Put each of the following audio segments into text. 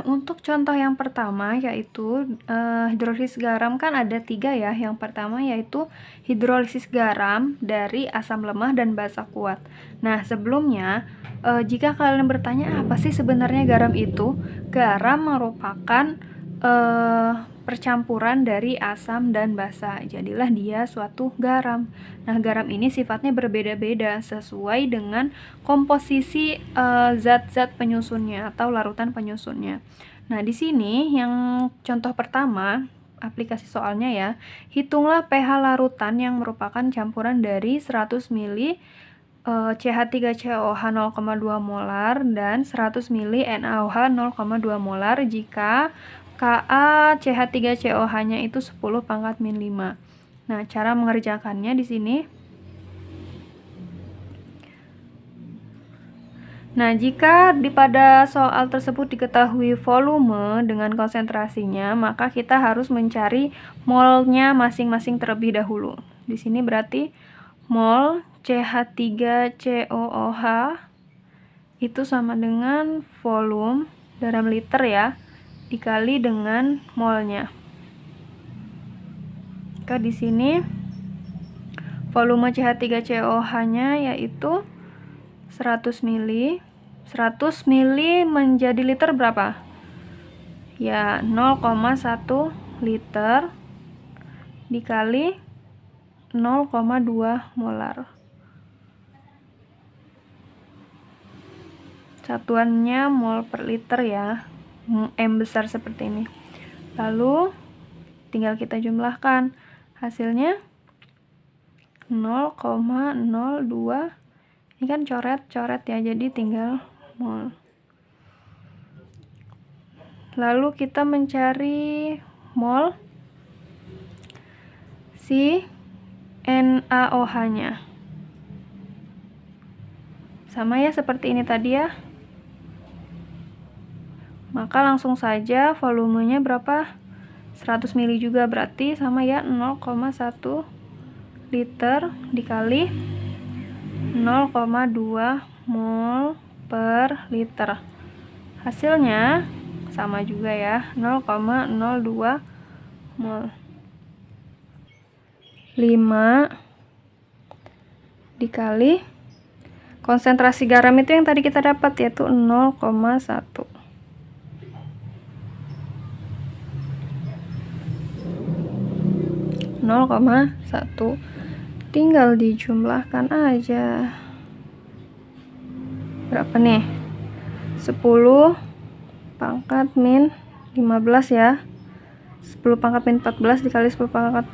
Nah, untuk contoh yang pertama yaitu hidrolisis garam kan ada 3 ya. Yang pertama yaitu hidrolisis garam dari asam lemah dan basa kuat. Nah, sebelumnya jika kalian bertanya apa sih sebenarnya garam itu? Garam merupakan percampuran dari asam dan basa. Jadilah dia suatu garam. Nah, garam ini sifatnya berbeda-beda sesuai dengan komposisi zat-zat penyusunnya atau larutan penyusunnya. Nah, di sini yang contoh pertama, aplikasi soalnya ya, hitunglah pH larutan yang merupakan campuran dari 100 ml CH3COH 0,2 molar dan 100 ml NaOH 0,2 molar jika Ka CH3COH-nya itu 10 pangkat min 5. Nah, cara mengerjakannya di sini. Nah, jika pada soal tersebut diketahui volume dengan konsentrasinya, maka kita harus mencari molnya masing-masing terlebih dahulu. Di sini berarti mol CH3COOH itu sama dengan volume dalam liter ya, dikali dengan molnya. Maka di sini volume CH3COOH-nya yaitu 100 ml. 100 ml menjadi liter berapa? Ya, 0,1 liter dikali 0,2 molar. Satuannya mol per liter ya, M besar seperti ini. Lalu tinggal kita jumlahkan, hasilnya 0,02. Ini kan coret-coret ya, jadi tinggal mol. Lalu kita mencari mol si NaOH-nya. Sama ya seperti ini tadi ya. Maka langsung saja volumenya berapa? 100 ml juga, berarti sama ya, 0,1 liter dikali 0,2 mol per liter. Hasilnya sama juga ya, 0,02 mol. 5 dikali konsentrasi garam itu yang tadi kita dapat yaitu 0,1. Tinggal dijumlahkan aja. Berapa nih? 10 pangkat min 15 ya. 10 pangkat min 14 dikali 10 pangkat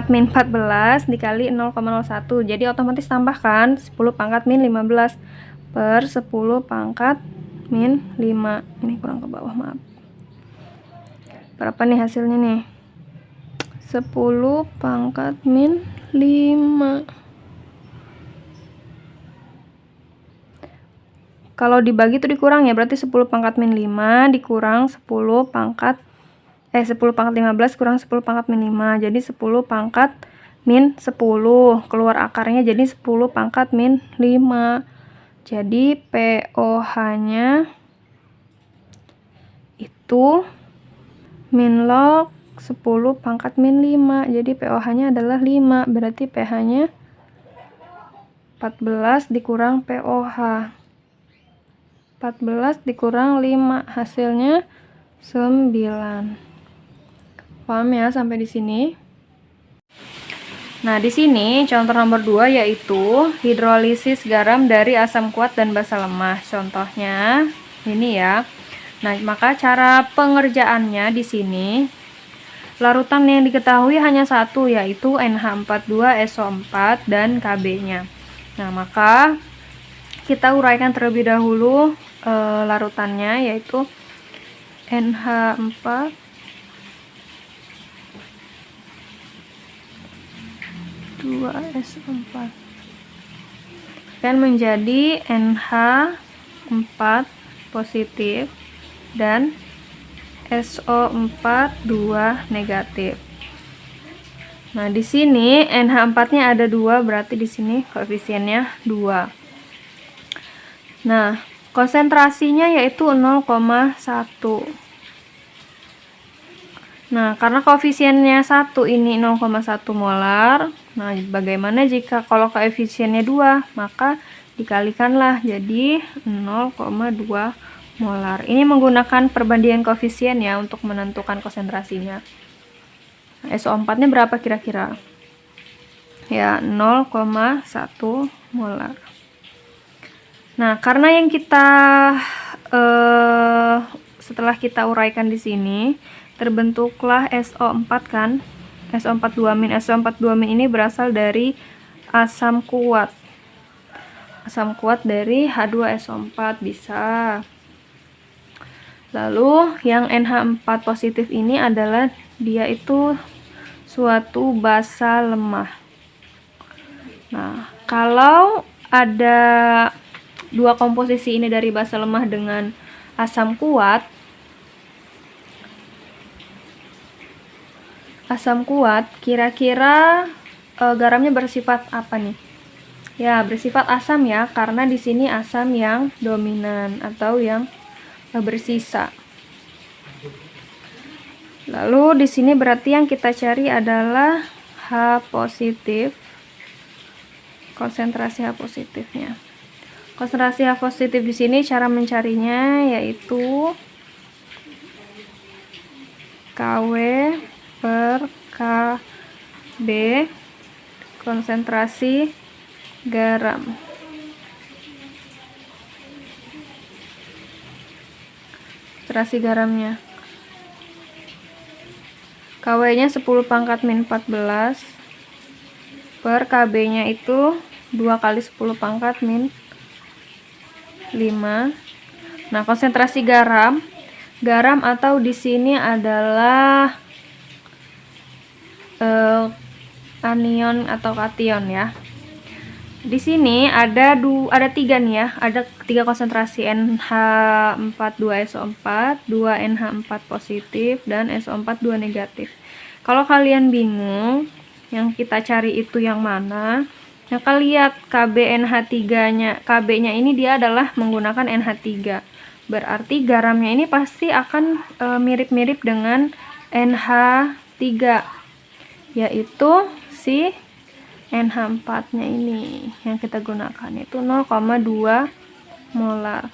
min 14 dikali 0,01. Jadi otomatis tambahkan 10 pangkat min 15 per 10 pangkat min 5. Ini kurang ke bawah, maaf. Berapa nih hasilnya nih? 10 pangkat min 5. Kalau dibagi itu dikurang ya, berarti 10 pangkat min 5 dikurang 10 pangkat 15 kurang 10 pangkat min 5. Jadi 10 pangkat min 10. Keluar akarnya jadi 10 pangkat min 5. Jadi pOH-nya itu min log 10 pangkat min 5. Jadi pOH-nya adalah 5. Berarti pH-nya 14 dikurang pOH. 14 dikurang 5, hasilnya 9. Paham ya sampai di sini? Nah, di sini contoh nomor 2 yaitu hidrolisis garam dari asam kuat dan basa lemah. Contohnya ini ya. Nah, maka cara pengerjaannya di sini, larutan yang diketahui hanya satu, yaitu NH42SO4 dan Kb-nya. Nah, maka kita uraikan terlebih dahulu larutannya, yaitu NH4 2SO4 dan menjadi NH4 positif dan SO4 2 negatif. Nah, di sini NH4-nya ada 2, berarti di sini koefisiennya 2. Nah, Konsentrasinya yaitu 0,1. Nah, karena koefisiennya 1 ini 0,1 molar. Nah, bagaimana jika kalau koefisiennya 2? Maka dikalikanlah jadi 0,2 molar. Ini menggunakan perbandingan koefisien ya untuk menentukan konsentrasinya. Nah, SO4-nya berapa kira-kira? Ya, 0,1 molar. Nah, karena yang kita setelah kita uraikan di sini, terbentuklah SO4 kan. SO4 2-. SO4 2- ini berasal dari asam kuat. Asam kuat dari H2SO4 bisa. Lalu yang NH4 positif ini adalah dia itu suatu basa lemah. Nah, kalau ada dua komposisi ini dari basa lemah dengan asam kuat, kira-kira garamnya bersifat apa nih? Ya, bersifat asam ya, karena di sini asam yang dominan atau yang bersisa. Lalu di sini berarti yang kita cari adalah H positif. Konsentrasi H positifnya. Konsentrasi H positif di sini cara mencarinya yaitu KW per KB konsentrasi garam. Konsentrasi garamnya. KW-nya 10 pangkat min 14 per KB-nya itu 2 kali 10 pangkat min 5. Nah, konsentrasi garam atau di sini adalah anion atau kation ya. Di sini ada 3 nih ya, ada 3 konsentrasi NH4 2SO4, 2 NH4 positif dan SO4 2 negatif. Kalau kalian bingung yang kita cari itu yang mana, nah kalian lihat KBNH3-nya, KB-nya ini dia adalah menggunakan NH3. Berarti garamnya ini pasti akan mirip-mirip dengan NH3, yaitu si NH4-nya ini yang kita gunakan itu 0,2 molar.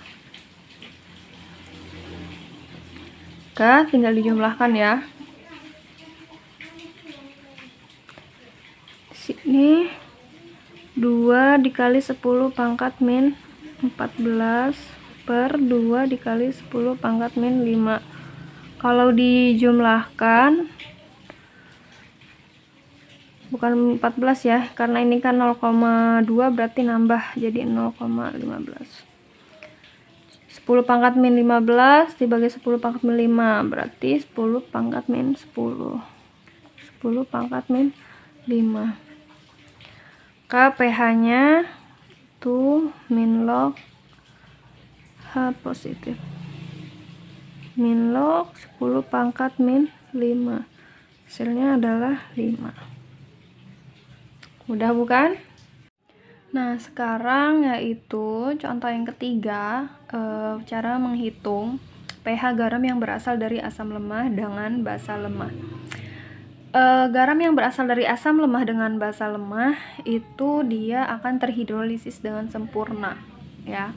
Oke, tinggal dijumlahkan ya. Sini 2 dikali 10 pangkat min 14 per 2 dikali 10 pangkat min 5. Kalau dijumlahkan bukan 14 ya, karena ini kan 0,2 berarti nambah jadi 0,15. 10 pangkat min 15 dibagi 10 pangkat min 5 berarti 10 pangkat min 10. 10 pangkat min 5. pH-nya itu min log H positif. Min log 10 pangkat min 5. Hasilnya adalah 5. Mudah bukan? Nah, sekarang yaitu contoh yang ketiga, cara menghitung pH garam yang berasal dari asam lemah dengan basa lemah. Garam yang berasal dari asam lemah dengan basa lemah itu dia akan terhidrolisis dengan sempurna ya.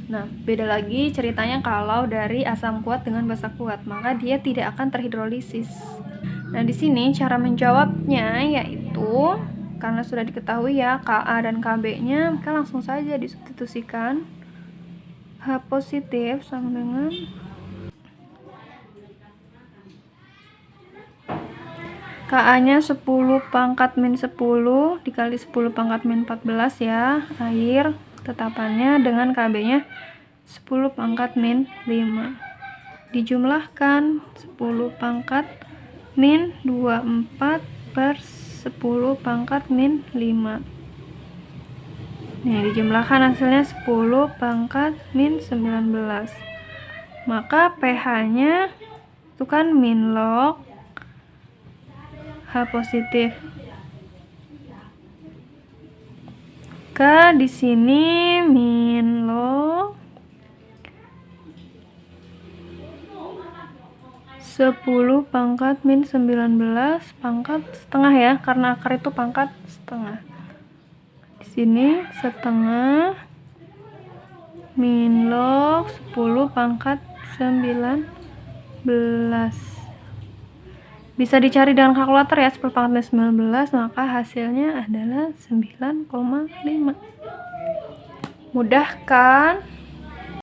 Nah, beda lagi ceritanya kalau dari asam kuat dengan basa kuat, maka dia tidak akan terhidrolisis. Nah, di sini cara menjawabnya yaitu karena sudah diketahui ya Ka dan Kb-nya, maka langsung saja disubstitusikan. H positif sama dengan Ka-nya 10 pangkat min 10 dikali 10 pangkat min 14 ya, air tetapannya, dengan Kb-nya 10 pangkat min 5. Dijumlahkan 10 pangkat min 24 per 10 pangkat min 5. Nih, dijumlahkan hasilnya 10 pangkat min 19. Maka pH-nya itu kan min log H positif. Di sini min log 10 pangkat min 19 pangkat setengah ya, karena akar itu pangkat setengah. Di sini setengah min log 10 pangkat 19. Bisa dicari dengan kalkulator ya, 10 pangkat min 19, maka hasilnya adalah 9,5. Mudah kan?